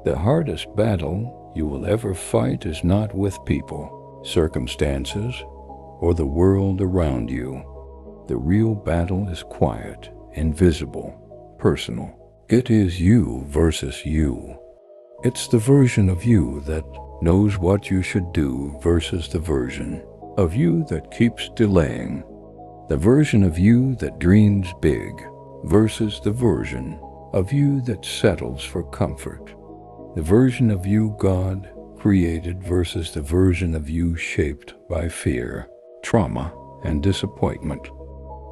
The hardest battle you will ever fight is not with people, circumstances, or the world around you. The real battle is quiet, invisible, personal. It is you versus you. It's the version of you that knows what you should do versus the version of you that keeps delaying. The version of you that dreams big versus the version of you that settles for comfort. The version of you God created versus the version of you shaped by fear, trauma, and disappointment.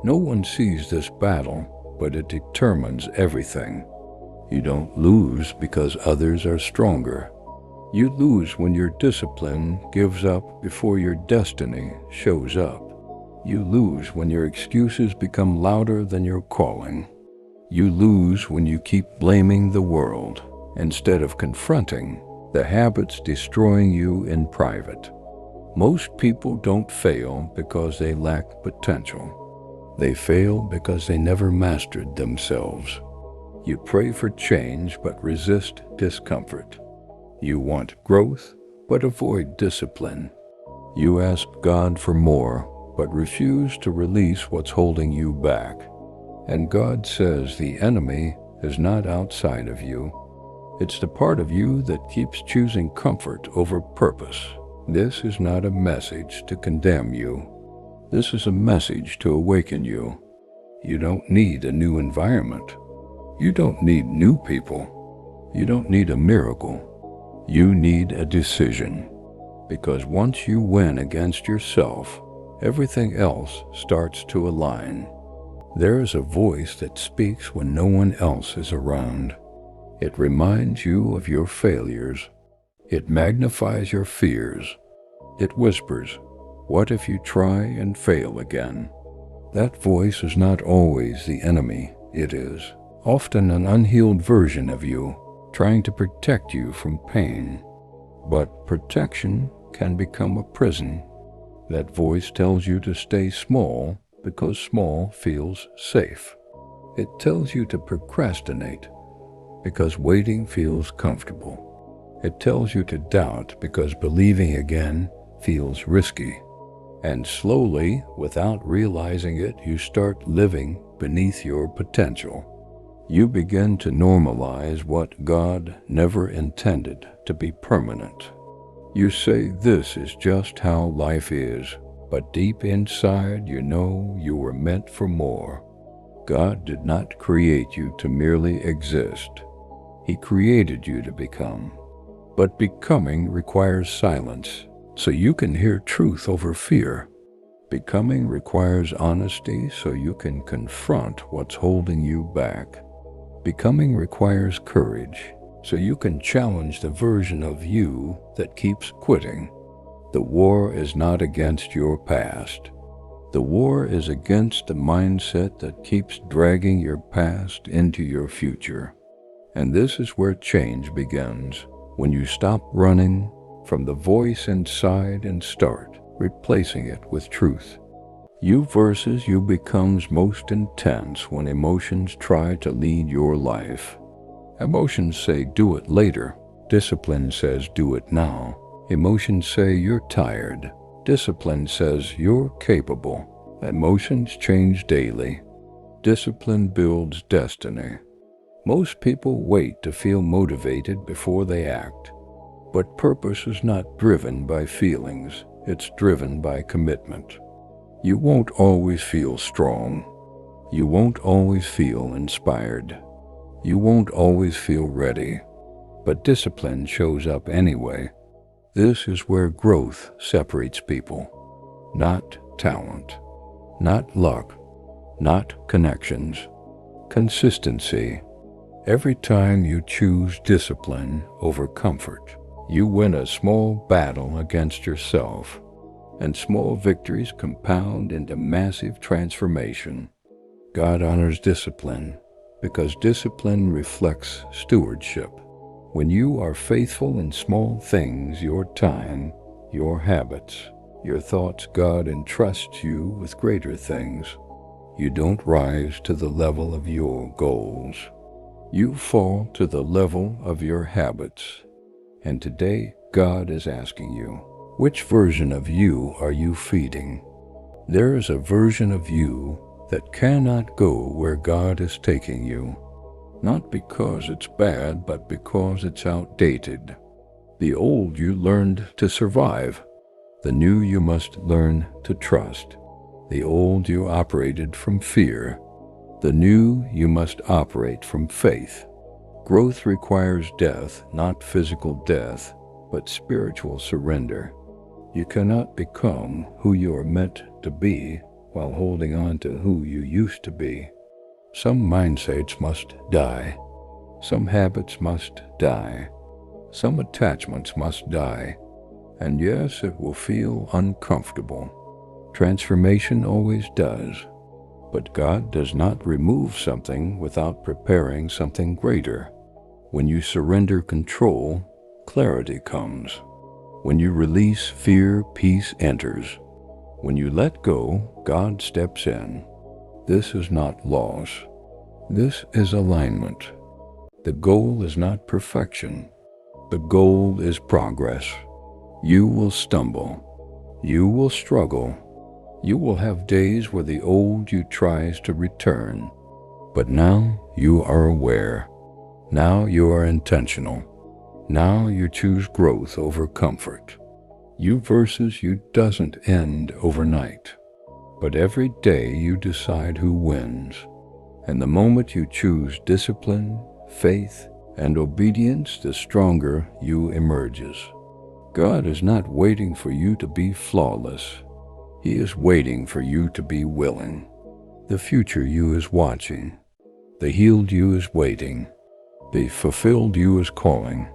No one sees this battle, but it determines everything. You don't lose because others are stronger. You lose when your discipline gives up before your destiny shows up. You lose when your excuses become louder than your calling. You lose when you keep blaming the world instead of confronting the habits destroying you in private. Most people don't fail because they lack potential. They fail because they never mastered themselves. You pray for change but resist discomfort. You want growth but avoid discipline. You ask God for more but refuse to release what's holding you back. And God says the enemy is not outside of you. It's the part of you that keeps choosing comfort over purpose. This is not a message to condemn you. This is a message to awaken you. You don't need a new environment. You don't need new people. You don't need a miracle. You need a decision. Because once you win against yourself, everything else starts to align. There is a voice that speaks when no one else is around. It reminds you of your failures. It magnifies your fears. It whispers, "What if you try and fail again?" That voice is not always the enemy. It is often an unhealed version of you, trying to protect you from pain. But protection can become a prison. That voice tells you to stay small because small feels safe. It tells you to procrastinate because waiting feels comfortable. It tells you to doubt because believing again feels risky. And slowly, without realizing it, you start living beneath your potential. You begin to normalize what God never intended to be permanent. You say this is just how life is, but deep inside you know you were meant for more. God did not create you to merely exist. He created you to become. But becoming requires silence, so you can hear truth over fear. Becoming requires honesty, so you can confront what's holding you back. Becoming requires courage, so you can challenge the version of you that keeps quitting. The war is not against your past. The war is against the mindset that keeps dragging your past into your future. And this is where change begins, when you stop running from the voice inside and start replacing it with truth. You versus you becomes most intense when emotions try to lead your life. Emotions say do it later. Discipline says do it now. Emotions say you're tired. Discipline says you're capable. Emotions change daily. Discipline builds destiny. Most people wait to feel motivated before they act. But purpose is not driven by feelings. It's driven by commitment. You won't always feel strong. You won't always feel inspired. You won't always feel ready. But discipline shows up anyway. This is where growth separates people. Not talent. Not luck. Not connections. Consistency. Every time you choose discipline over comfort, you win a small battle against yourself, and small victories compound into massive transformation. God honors discipline because discipline reflects stewardship. When you are faithful in small things, your time, your habits, your thoughts, God entrusts you with greater things. You don't rise to the level of your goals. You fall to the level of your habits. And today, God is asking you, which version of you are you feeding? There is a version of you that cannot go where God is taking you, not because it's bad, but because it's outdated. The old you learned to survive. The new you must learn to trust. The old you operated from fear. The new you must operate from faith. Growth requires death, not physical death, but spiritual surrender. You cannot become who you are meant to be while holding on to who you used to be. Some mindsets must die. Some habits must die. Some attachments must die. And yes, it will feel uncomfortable. Transformation always does. But God does not remove something without preparing something greater. When you surrender control, clarity comes. When you release fear, peace enters. When you let go, God steps in. This is not loss. This is alignment. The goal is not perfection. The goal is progress. You will stumble. You will struggle. You will have days where the old you tries to return. But now you are aware. Now you are intentional. Now you choose growth over comfort. You versus you doesn't end overnight. But every day you decide who wins. And the moment you choose discipline, faith, and obedience, the stronger you emerges. God is not waiting for you to be flawless. He is waiting for you to be willing. The future you is watching. The healed you is waiting. The fulfilled you is calling.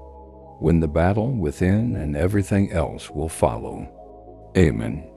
When the battle within and everything else will follow. Amen.